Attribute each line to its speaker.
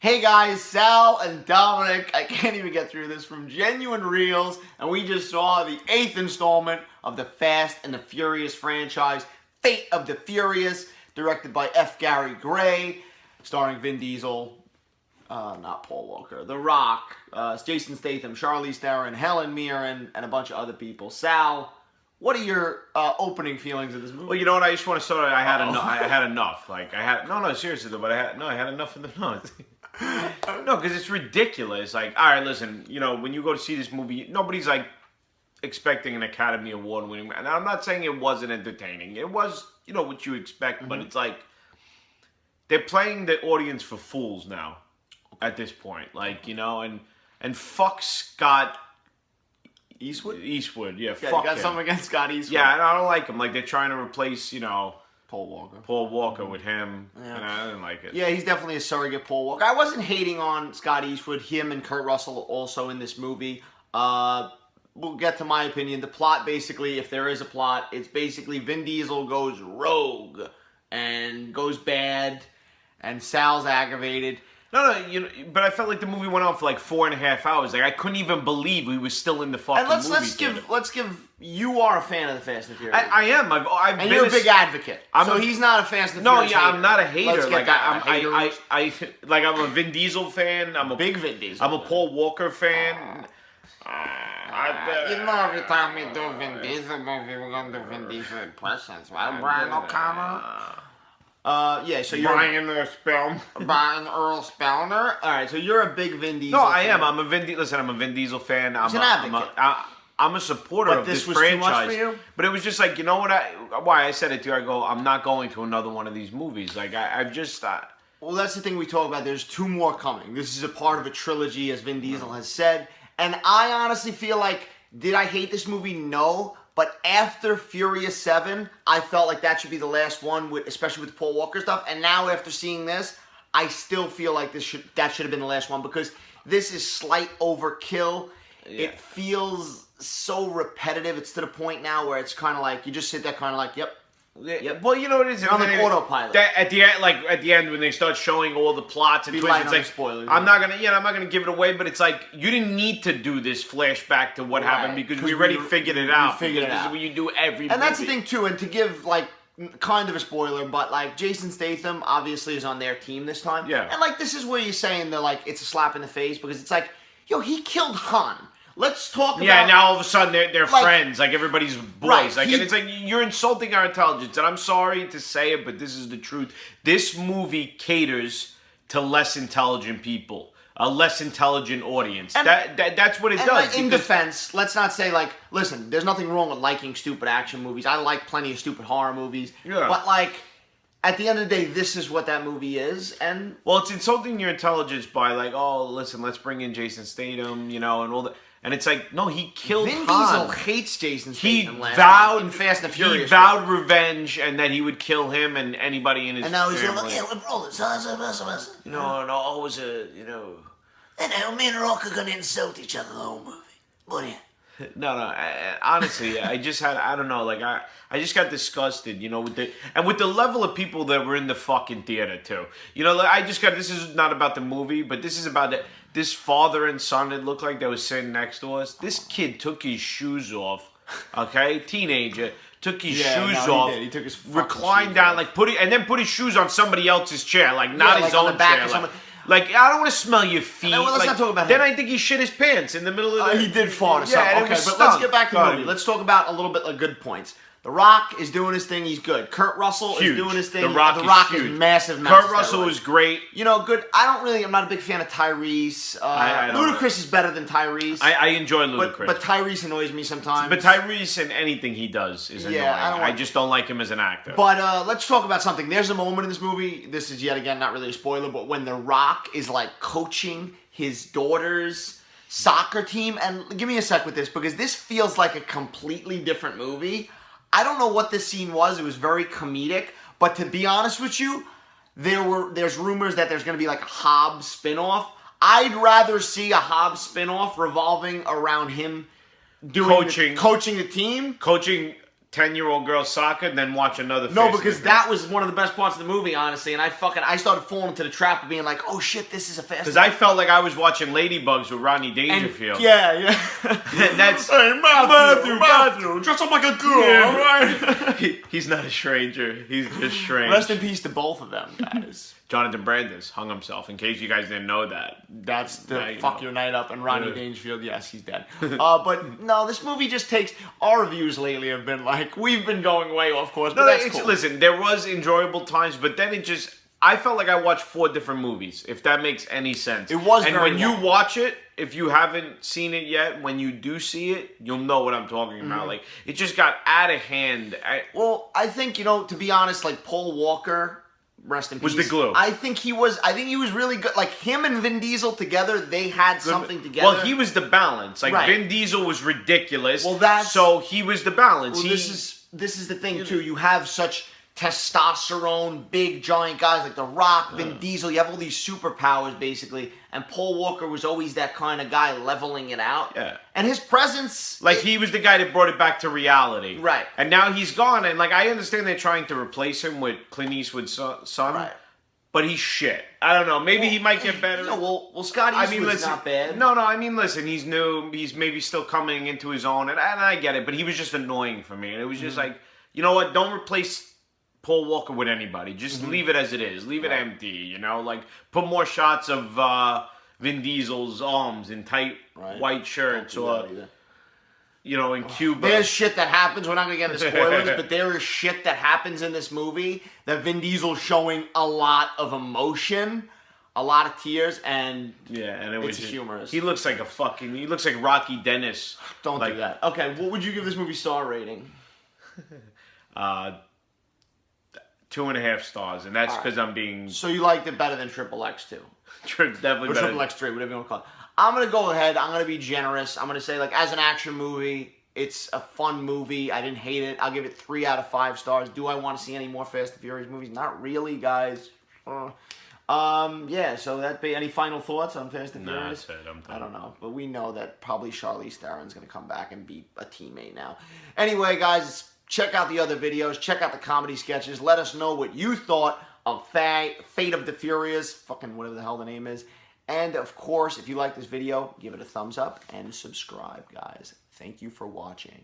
Speaker 1: Hey guys, Sal and Dominic, I can't even get through this, from Genuine Reels, and we just saw the 8th installment of the Fast and the Furious franchise, Fate of the Furious, directed by F. Gary Gray, starring Vin Diesel, not Paul Walker, The Rock, Jason Statham, Charlize Theron, Helen Mirren, and a bunch of other people. Sal, what are your opening feelings of this movie?
Speaker 2: Well, you know what? I just want to start. I had enough. I had enough. Like no, seriously though. But I had enough of the no. No, because it's ridiculous. Like, all right, listen. You know, when you go to see this movie, nobody's like expecting an Academy Award winning. And I'm not saying it wasn't entertaining. It was, you know, what you expect. But it's like they're playing the audience for fools now. At this point, like, you know, and fuck Scott.
Speaker 1: Eastwood,
Speaker 2: yeah, fuck
Speaker 1: you got
Speaker 2: him.
Speaker 1: something against Scott Eastwood?
Speaker 2: Yeah, I don't like him. Like, they're trying to replace, you know,
Speaker 1: Paul
Speaker 2: Walker with him,
Speaker 1: yeah.
Speaker 2: And I didn't like it.
Speaker 1: Yeah, he's definitely a surrogate Paul Walker. I wasn't hating on Scott Eastwood, him and Kurt Russell also in this movie. We'll get to my opinion. The plot, basically, if there is a plot, it's basically Vin Diesel goes rogue and goes bad, and Sal's aggravated.
Speaker 2: No, you know, but I felt like the movie went on for like 4.5 hours. Like, I couldn't even believe we was still in the fucking movie.
Speaker 1: And let's give. You are a fan of the Fast and Furious.
Speaker 2: I am. I've
Speaker 1: and
Speaker 2: been
Speaker 1: you're a big advocate.
Speaker 2: So
Speaker 1: he's not a Fast and
Speaker 2: No,
Speaker 1: Furious.
Speaker 2: yeah,
Speaker 1: hater.
Speaker 2: I'm not a hater.
Speaker 1: Let's get
Speaker 2: Like
Speaker 1: that.
Speaker 2: I'm a Vin Diesel fan. I'm a
Speaker 1: big Vin Diesel.
Speaker 2: I'm a Paul Walker fan.
Speaker 3: You know, every time we do Vin Diesel movie, we're gonna do Vin Diesel impressions, right? Brian O'Connor,
Speaker 1: Yeah, so you're
Speaker 3: Brian Earl Spellner.
Speaker 1: all right. So you're a big Vin Diesel.
Speaker 2: No, I
Speaker 1: fan.
Speaker 2: am. I'm a Vin Diesel fan.
Speaker 1: He's an advocate.
Speaker 2: I'm a supporter
Speaker 1: But
Speaker 2: of this
Speaker 1: this was too much
Speaker 2: franchise.
Speaker 1: for you?
Speaker 2: But it was just like, you know what? Why I said it to you. I go, I'm not going to another one of these movies. Like, I've just.
Speaker 1: Well, that's the thing we talk about. There's 2 more coming. This is a part of a trilogy, as Vin Diesel has said. And I honestly feel like, did I hate this movie? No. But after Furious 7, I felt like that should be the last one, especially with the Paul Walker stuff. And now after seeing this, I still feel like that should have been the last one, because this is slight overkill.
Speaker 2: Yeah.
Speaker 1: It feels so repetitive. It's to the point now where it's kind of like, you just sit there kind of like, yep.
Speaker 2: Yep. Well, you know what it is.
Speaker 1: You're on the autopilot.
Speaker 2: At the end, when they start showing all the plots and twists, it's like
Speaker 1: spoilers.
Speaker 2: I'm not gonna give it away. But it's like, you didn't need to do this flashback to what happened, because we already figured it out.
Speaker 1: Figured it
Speaker 2: This
Speaker 1: out.
Speaker 2: is what you do every.
Speaker 1: And that's the
Speaker 2: movie.
Speaker 1: thing too. And to give like kind of a spoiler, but like Jason Statham obviously is on their team this time.
Speaker 2: Yeah.
Speaker 1: And like this is where you're saying that like it's a slap in the face, because it's like, yo, he killed Han. Let's talk about...
Speaker 2: Yeah, now all of a sudden they're
Speaker 1: like,
Speaker 2: friends, like everybody's boys.
Speaker 1: Right,
Speaker 2: Like, and it's like, you're insulting our intelligence. And I'm sorry to say it, but this is the truth. This movie caters to less intelligent people, a less intelligent audience.
Speaker 1: And,
Speaker 2: that's what it does.
Speaker 1: Like, in defense, let's not say like, listen, there's nothing wrong with liking stupid action movies. I like plenty of stupid horror movies.
Speaker 2: Yeah.
Speaker 1: But like, at the end of the day, this is what that movie is, and...
Speaker 2: Well, it's insulting your intelligence by like, oh, listen, let's bring in Jason Statham, you know, and all that. And it's like, no, he killed
Speaker 1: Vin
Speaker 2: Han.
Speaker 1: Diesel hates Jason
Speaker 2: He
Speaker 1: Statham last
Speaker 2: vowed
Speaker 1: in Fast and Furious.
Speaker 2: He vowed revenge, and that he would kill him and anybody in his
Speaker 1: and now he's
Speaker 2: family.
Speaker 1: like, yeah, we're brothers.
Speaker 2: No, always you know.
Speaker 1: And now me and Rock are gonna insult each other the whole movie. What do you...
Speaker 2: No. Honestly, I don't know. Like, I just got disgusted, you know, with the level of people that were in the fucking theater too. You know, like, this is not about the movie, but this is about this father and son, it looked like, they was sitting next to us. This kid took his shoes off, okay, teenager. Took his shoes off.
Speaker 1: He took his
Speaker 2: reclined down, like put his shoes on somebody else's chair, like not his own chair. Like, I don't want to smell your feet.
Speaker 1: Well, let's not talk about
Speaker 2: then
Speaker 1: him.
Speaker 2: I think he shit his pants in the middle of the...
Speaker 1: He did fart or something.
Speaker 2: Yeah,
Speaker 1: Okay, but let's get back to the movie. Let's talk about a little bit of good points. The Rock is doing his thing. He's good. Kurt Russell is doing his thing.
Speaker 2: The Rock is
Speaker 1: huge. Massive.
Speaker 2: Kurt Russell is great.
Speaker 1: You know, good. I'm not a big fan of Tyrese. Ludacris is better than Tyrese.
Speaker 2: I enjoy Ludacris.
Speaker 1: But Tyrese annoys me sometimes.
Speaker 2: But Tyrese in anything he does is annoying. I just don't like him as an actor.
Speaker 1: But let's talk about something. There's a moment in this movie, this is yet again not really a spoiler, but when The Rock is like coaching his daughter's soccer team, and give me a sec with this, because this feels like a completely different movie. I don't know what this scene was. It was very comedic, but to be honest with you, there's rumors that there's going to be like a Hobbs spinoff. I'd rather see a Hobbs spinoff revolving around him doing coaching the team,
Speaker 2: coaching 10-year-old girl soccer, then watch another.
Speaker 1: No,
Speaker 2: Fast and
Speaker 1: because
Speaker 2: the
Speaker 1: that was one of the best parts of the movie, honestly. And I started falling into the trap of being like, oh shit, this is a Fast.
Speaker 2: Because I felt like I was watching Ladybugs with Rodney Dangerfield.
Speaker 1: Yeah.
Speaker 2: And that's
Speaker 1: Hey, Matthew, dress up like a girl,
Speaker 2: Yeah.
Speaker 1: alright?
Speaker 2: He's not a stranger. He's just strange.
Speaker 1: Rest in peace to both of them, guys.
Speaker 2: Jonathan Brandis hung himself. In case you guys didn't know that.
Speaker 1: That's the
Speaker 2: Now you
Speaker 1: fuck
Speaker 2: know.
Speaker 1: your night up. And Ronnie
Speaker 2: Yeah.
Speaker 1: Dangerfield, yes, he's dead. But no, this movie just takes. Our reviews lately have been like, we've been going way off course, but
Speaker 2: No,
Speaker 1: that's
Speaker 2: it's,
Speaker 1: cool.
Speaker 2: listen, there was enjoyable times, but then it just. I felt like I watched 4 different movies, if that makes any sense.
Speaker 1: It was
Speaker 2: And
Speaker 1: very
Speaker 2: when
Speaker 1: long.
Speaker 2: you watch it, if you haven't seen it yet, when you do see it, you'll know what I'm talking about. Like, it just got out of hand.
Speaker 1: Well, I think, to be honest, like Paul Walker, rest in peace.
Speaker 2: Was the glue.
Speaker 1: I think he was really good. Like him and Vin Diesel together, they had something together.
Speaker 2: Well, he was the balance. Like,
Speaker 1: Right.
Speaker 2: Vin Diesel was ridiculous.
Speaker 1: Well, that's-
Speaker 2: So he was the balance.
Speaker 1: Well,
Speaker 2: He-
Speaker 1: this is the thing too. You have such testosterone, big giant guys like The Rock, Vin Diesel. You have all these superpowers basically, and Paul Walker was always that kind of guy leveling it out.
Speaker 2: Yeah.
Speaker 1: And his presence,
Speaker 2: Like, he was the guy that brought it back to reality.
Speaker 1: Right.
Speaker 2: And now he's gone, and, like, I understand they're trying to replace him with Clint Eastwood's son.
Speaker 1: Right.
Speaker 2: But he's shit. I don't know. Maybe he might get better.
Speaker 1: well, Scott Eastwood's not bad.
Speaker 2: No, I mean, listen, he's new. He's maybe still coming into his own, and I get it, but he was just annoying for me. And it was just like, you know what? Don't replace Paul Walker with anybody. Just leave it as it is. Leave it empty, Like, put more shots of Vin Diesel's arms in tight white shirts or, in Cuba.
Speaker 1: There's shit that happens. We're not going to get into spoilers, but there is shit that happens in this movie that Vin Diesel's showing a lot of emotion, a lot of tears, and
Speaker 2: Yeah, and it was
Speaker 1: it's humorous.
Speaker 2: He looks like he looks like Rocky Dennis.
Speaker 1: Don't
Speaker 2: like,
Speaker 1: do that. Okay, what would you give this movie star rating?
Speaker 2: 2.5 stars, and that's because I'm being
Speaker 1: So you liked it better than Triple X 2?
Speaker 2: definitely
Speaker 1: Or
Speaker 2: better.
Speaker 1: Triple X 3, whatever you want to call it. I'm going to go ahead. I'm going to be generous. I'm going to say, like, as an action movie, it's a fun movie. I didn't hate it. I'll give it 3 out of 5 stars. Do I want to see any more Fast and Furious movies? Not really, guys. Yeah, so that be any final thoughts on Fast and
Speaker 2: Nah,
Speaker 1: Furious?
Speaker 2: that's it. I'm done.
Speaker 1: I don't know, but we know that probably Charlize Theron's going to come back and be a teammate now. Anyway, guys, check out the other videos. Check out the comedy sketches. Let us know what you thought of Fate of the Furious, fucking whatever the hell the name is. And, of course, if you like this video, give it a thumbs up and subscribe, guys. Thank you for watching.